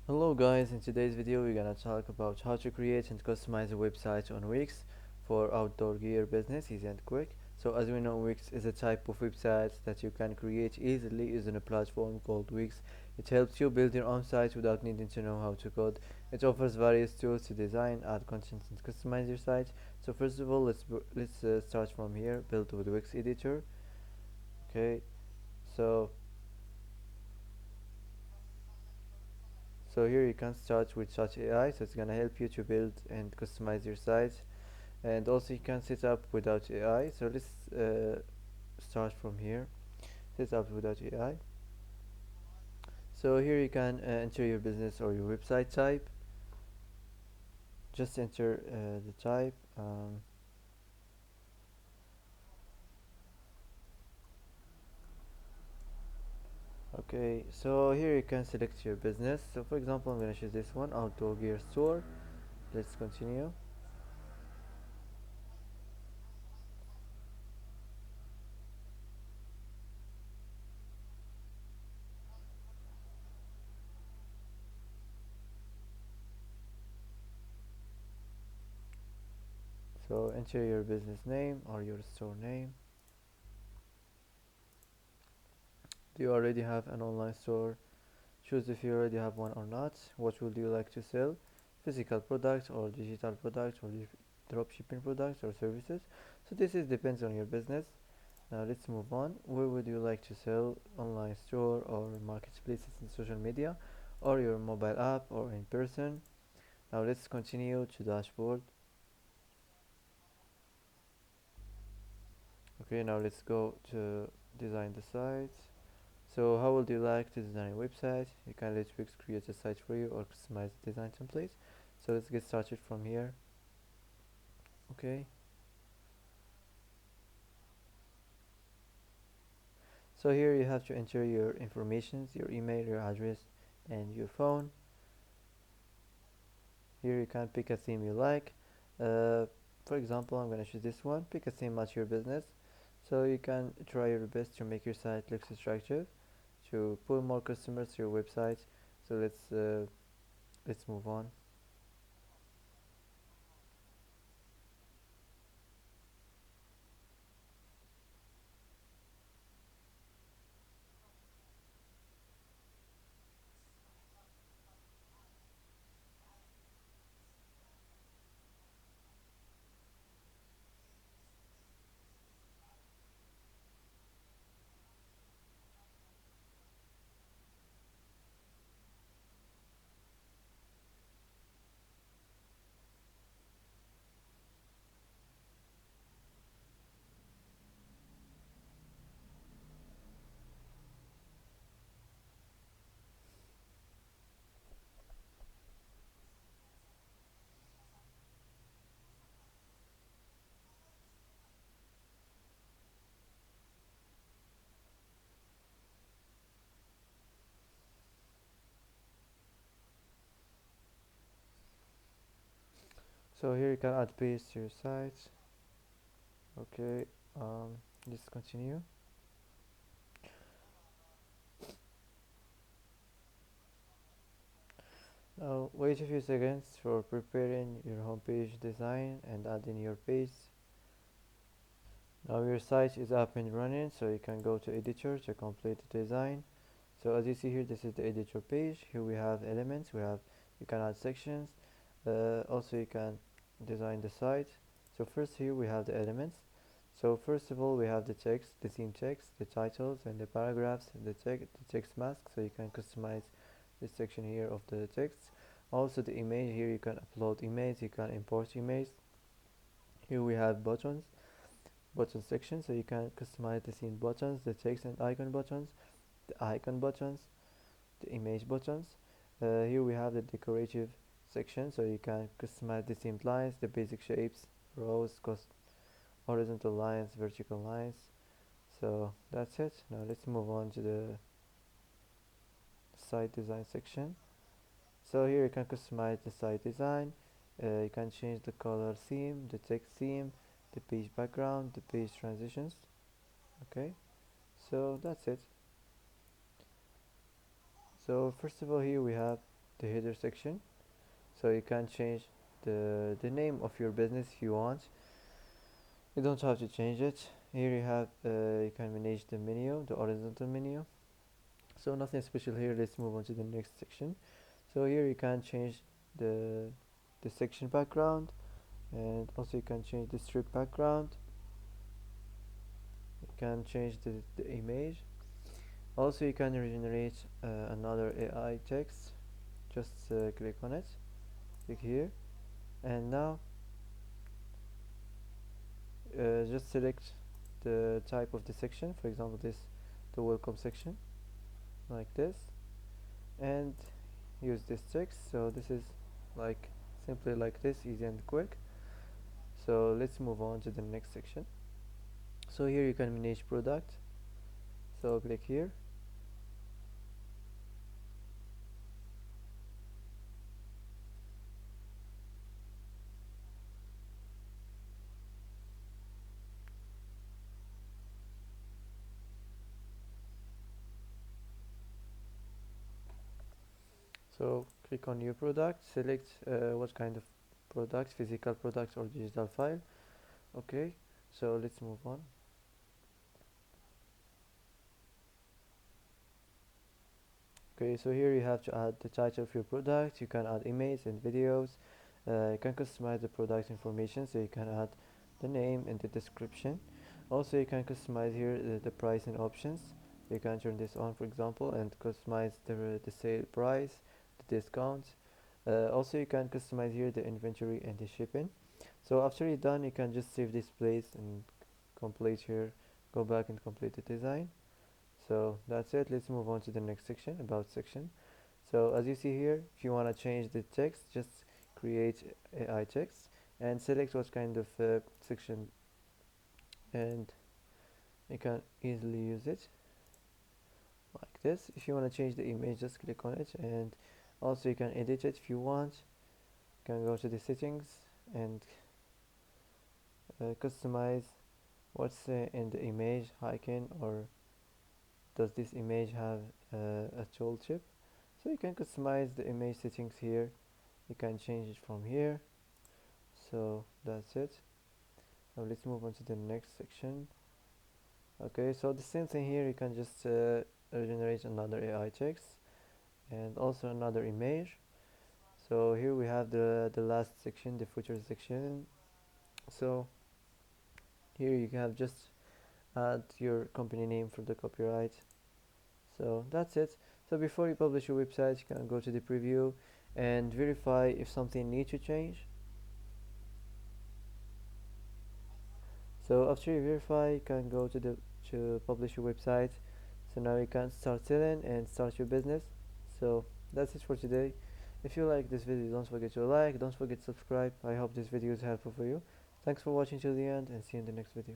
Hello guys, in today's video we're gonna talk about how to create and customize a website on Wix for outdoor gear business, easy and quick. So as we know, Wix is a type of website that you can create easily using a platform called Wix. It helps you build your own site without needing to know how to code. It offers various tools to design, add content and customize your site. So first of all, let's start from here, build with Wix editor. Okay, so here you can start with such AI, so it's gonna help you to build and customize your site, and also you can set up without AI. So let's start from here. Set up without AI. So here you can enter your business or your website type. Just enter the type. Okay, so here you can select your business. So for example, I'm gonna choose this one, outdoor gear store. Let's continue. So enter your business name or your store name. Do you already have an online store? Choose if you already have one or not. What would you like to sell? Physical products or digital products or drop shipping products or services. So this is depends on your business. Now let's move on. Where would you like to sell? Online store or marketplaces in social media or your mobile app or in person. Now let's continue to dashboard. Okay, now let's go to design the site. So how would you like to design a website? You can let Wix create a site for you or customize the design template. So let's get started from here. Okay, so here you have to enter your information, your email, your address and your phone. Here you can pick a theme you like. For example, I'm gonna choose this one. Pick a theme at your business, so you can try your best to make your site look attractive, to pull more customers to your website. So let's move on. So here you can add page to your site. Okay, let's continue. Now wait a few seconds for preparing your homepage design and adding your page. Now your site is up and running, so you can go to editor to complete the design. So as you see here, this is the editor page. Here we have elements, you can add sections. Also you can design the site. So first here we have the elements. So first of all we have the text, the theme text, the titles and the paragraphs, and the text mask, so you can customize this section here of the text. Also the image, here you can upload image, you can import image. Here we have button section, so you can customize the scene buttons, the text and icon buttons, the icon buttons, the image buttons. Here we have the decorative section, so you can customize the themed lines, the basic shapes, rows, horizontal lines, vertical lines. So that's it. Now let's move on to the site design section. So here you can customize the site design. You can change the color theme, the text theme, the page background, the page transitions. Okay, so that's it. So first of all, here we have the header section, so you can change the name of your business if you want. You don't have to change it. Here you have you can manage the menu, the horizontal menu. So nothing special here. Let's move on to the next section. So here you can change the the section background, and also you can change the strip background. You can change the image. Also you can regenerate another AI text. Just click on it, click here, and now just select the type of the section, for example this, the welcome section, like this, and use this text. So this is like simply like this, easy and quick. So let's move on to the next section. So here you can manage product, so click here. So click on new product, select what kind of product, physical product or digital file. Okay, so let's move on. Okay, so here you have to add the title of your product. You can add images and videos. You can customize the product information, so you can add the name and the description. Also you can customize here the price and options. You can turn this on, for example, and customize the sale price, the discount. Also you can customize here the inventory and the shipping. So after you're done, you can just save this place and complete here, go back and complete the design. So that's it. Let's move on to the next section, about section. So as you see here, if you want to change the text, just create AI text and select what kind of section, and you can easily use it like this. If you want to change the image, just click on it, and also you can edit it if you want. You can go to the settings and customize what's in the image icon, or does this image have a tooltip. So you can customize the image settings here. You can change it from here. So that's it. Now let's move on to the next section. Okay, so the same thing here. You can just generate another AI text and also another image. So here we have the last section, the footer section. So here you have just add your company name for the copyright. So that's it. So before you publish your website, you can go to the preview and verify if something needs to change. So after you verify, you can go to the to publish your website. So now you can start selling and start your business. So that's it for today. If you like this video, don't forget to like, don't forget to subscribe. I hope this video is helpful for you. Thanks for watching till the end, and see you in the next video.